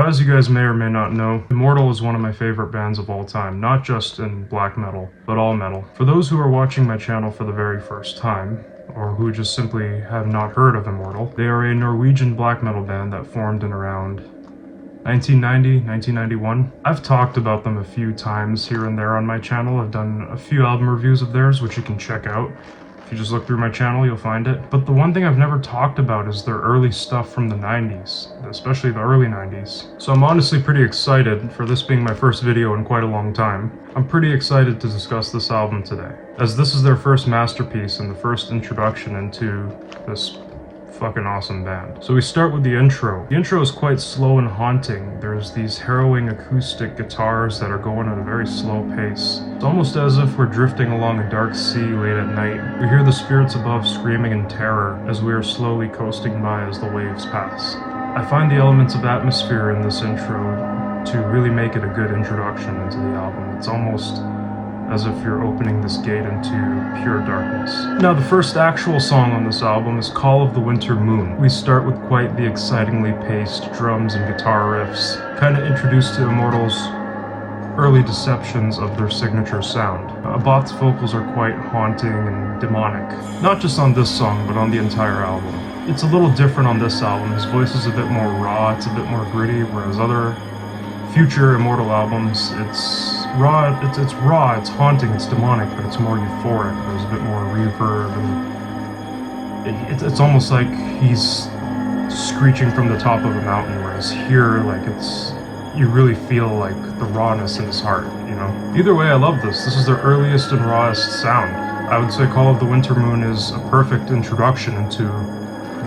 as you guys may or may not know, Immortal is one of my favorite bands of all time, not just in black metal, but all metal. For those who are watching my channel for the very first time, or who just simply have not heard of Immortal, they are a Norwegian black metal band that formed in around 1990, 1991. I've talked about them a few times here and there on my channel. I've done a few album reviews of theirs, which you can check out. If you just look through my channel, you'll find it. But the one thing I've never talked about is their early stuff from the 90s, especially the early 90s. So I'm honestly pretty excited, for this being my first video in quite a long time. I'm pretty excited to discuss this album today, as this is their first masterpiece and the first introduction into this fucking awesome band. So we start with the intro. The intro is quite slow and haunting. There's these harrowing acoustic guitars that are going at a very slow pace. It's almost as if we're drifting along a dark sea late at night. We hear the spirits above screaming in terror as we are slowly coasting by as the waves pass. I find the elements of atmosphere in this intro to really make it a good introduction into the album. It's almost as if you're opening this gate into pure darkness. Now, the first actual song on this album is Call of the Winter Moon. We start with quite the excitingly paced drums and guitar riffs, kind of introduced to Immortal's early deceptions of their signature sound. Abbot's vocals are quite haunting and demonic, not just on this song, but on the entire album. It's a little different on this album. His voice is a bit more raw, it's a bit more gritty, whereas other future Immortal albums, it's raw, it's haunting, it's demonic, but it's more euphoric. There's a bit more reverb, and it's almost like he's screeching from the top of a mountain, whereas here, like, you really feel like the rawness in his heart, you know? Either way, I love this. This is their earliest and rawest sound. I would say Call of the Winter Moon is a perfect introduction into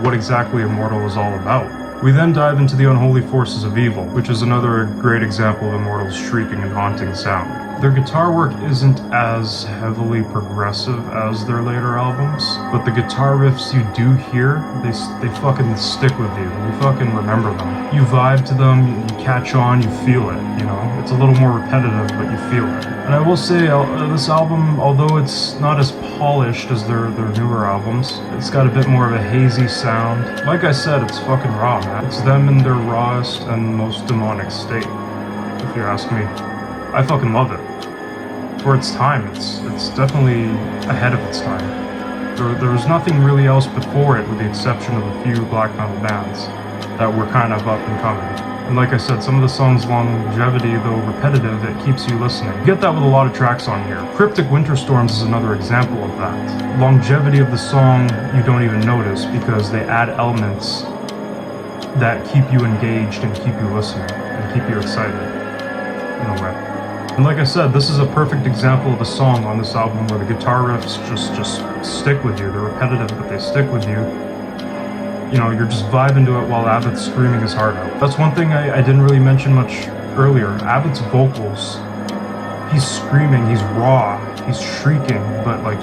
what exactly Immortal is all about. We then dive into the Unholy Forces of Evil, which is another great example of Immortal's shrieking and haunting sound. Their guitar work isn't as heavily progressive as their later albums, but the guitar riffs you do hear, they fucking stick with you. You fucking remember them. You vibe to them, you catch on, you feel it, you know? It's a little more repetitive, but you feel it. And I will say, this album, although it's not as polished as their newer albums, it's got a bit more of a hazy sound. Like I said, it's fucking raw, man. It's them in their rawest and most demonic state, if you ask me. I fucking love it. For its time, it's definitely ahead of its time. There was nothing really else before it, with the exception of a few black metal bands that were kind of up and coming. And like I said, some of the songs' longevity, though repetitive, it keeps you listening. You get that with a lot of tracks on here. Cryptic Winter Storms is another example of that. Longevity of the song you don't even notice, because they add elements that keep you engaged and keep you listening and keep you excited in a way. And like I said, this is a perfect example of a song on this album where the guitar riffs just stick with you. They're repetitive, but they stick with you. You know, you're just vibing to it while Abbott's screaming his heart out. That's one thing I didn't really mention much earlier. Abbott's vocals, he's screaming, he's raw, he's shrieking, but like,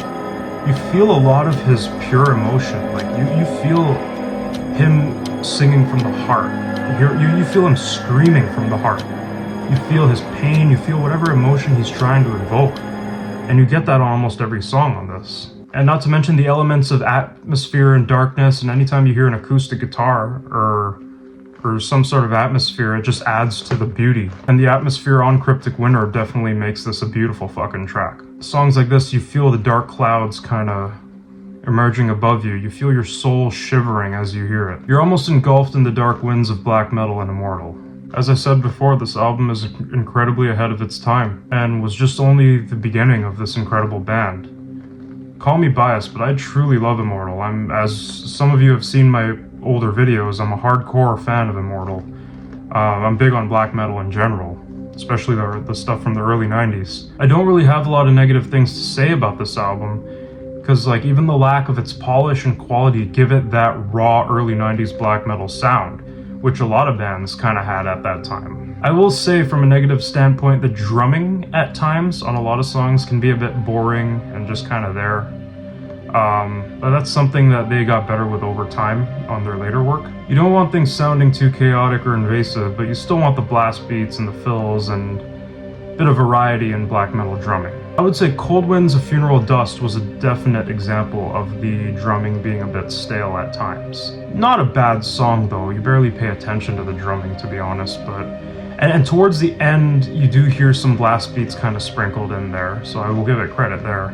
you feel a lot of his pure emotion. Like, you feel him singing from the heart. You feel him screaming from the heart. You feel his pain, you feel whatever emotion he's trying to evoke. And you get that on almost every song on this. And not to mention the elements of atmosphere and darkness, and anytime you hear an acoustic guitar or some sort of atmosphere, it just adds to the beauty. And the atmosphere on Cryptic Winter definitely makes this a beautiful fucking track. Songs like this, you feel the dark clouds kind of emerging above you. You feel your soul shivering as you hear it. You're almost engulfed in the dark winds of black metal and Immortal. As I said before, this album is incredibly ahead of its time, and was just only the beginning of this incredible band. Call me biased, but I truly love Immortal. As some of you have seen my older videos, I'm a hardcore fan of Immortal. I'm big on black metal in general, especially the stuff from the early 90s. I don't really have a lot of negative things to say about this album, because like, even the lack of its polish and quality give it that raw early 90s black metal sound, which a lot of bands kind of had at that time. I will say, from a negative standpoint, the drumming at times on a lot of songs can be a bit boring and just kind of there. But that's something that they got better with over time on their later work. You don't want things sounding too chaotic or invasive, but you still want the blast beats and the fills and a bit of variety in black metal drumming. I would say Cold Winds of Funeral Dust was a definite example of the drumming being a bit stale at times. Not a bad song though, you barely pay attention to the drumming to be honest, but... And towards the end, you do hear some blast beats kind of sprinkled in there, so I will give it credit there.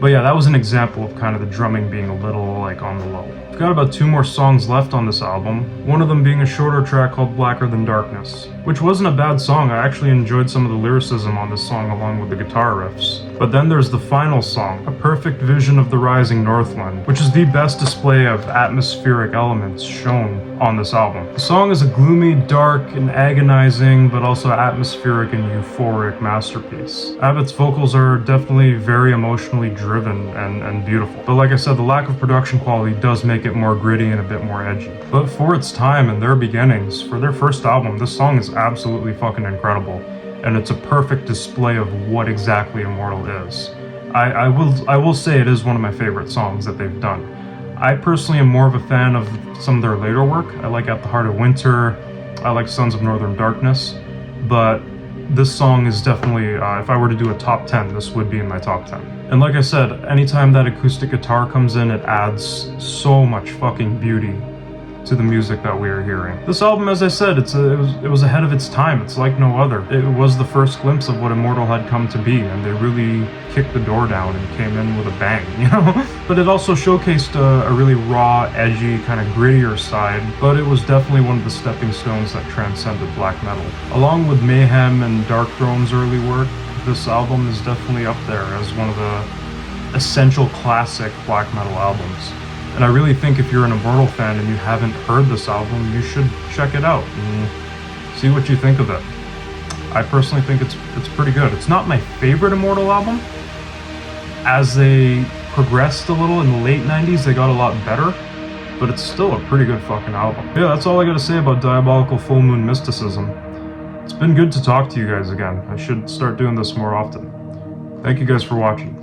But yeah, that was an example of kind of the drumming being a little, like, on the low. I've got about 2 more songs left on this album, one of them being a shorter track called Blacker Than Darkness, which wasn't a bad song. I actually enjoyed some of the lyricism on this song along with the guitar riffs. But then there's the final song, A Perfect Vision of the Rising Northland, which is the best display of atmospheric elements shown on this album. The song is a gloomy, dark, and agonizing, but also atmospheric and euphoric masterpiece. Abbott's vocals are definitely very emotionally driven and beautiful. But like I said, the lack of production quality does make it more gritty and a bit more edgy. But for its time and their beginnings, for their first album, this song is absolutely fucking incredible. And it's a perfect display of what exactly Immortal is. I will say it is one of my favorite songs that they've done. I personally am more of a fan of some of their later work. I like At the Heart of Winter, I like Sons of Northern Darkness, but this song is definitely, if I were to do a top 10, this would be in my top 10. And like I said, anytime that acoustic guitar comes in, it adds so much fucking beauty to the music that we are hearing. This album, as I said, it was ahead of its time. It's like no other. It was the first glimpse of what Immortal had come to be, and they really kicked the door down and came in with a bang, you know? But it also showcased a really raw, edgy, kind of grittier side, but it was definitely one of the stepping stones that transcended black metal. Along with Mayhem and Darkthrone's early work, this album is definitely up there as one of the essential classic black metal albums. And I really think if you're an Immortal fan and you haven't heard this album, you should check it out and see what you think of it. I personally think it's pretty good. It's not my favorite Immortal album. As they progressed a little in the late 90s, they got a lot better, but it's still a pretty good fucking album. Yeah, that's all I gotta say about Diabolical Full Moon Mysticism. It's been good to talk to you guys again. I should start doing this more often. Thank you guys for watching.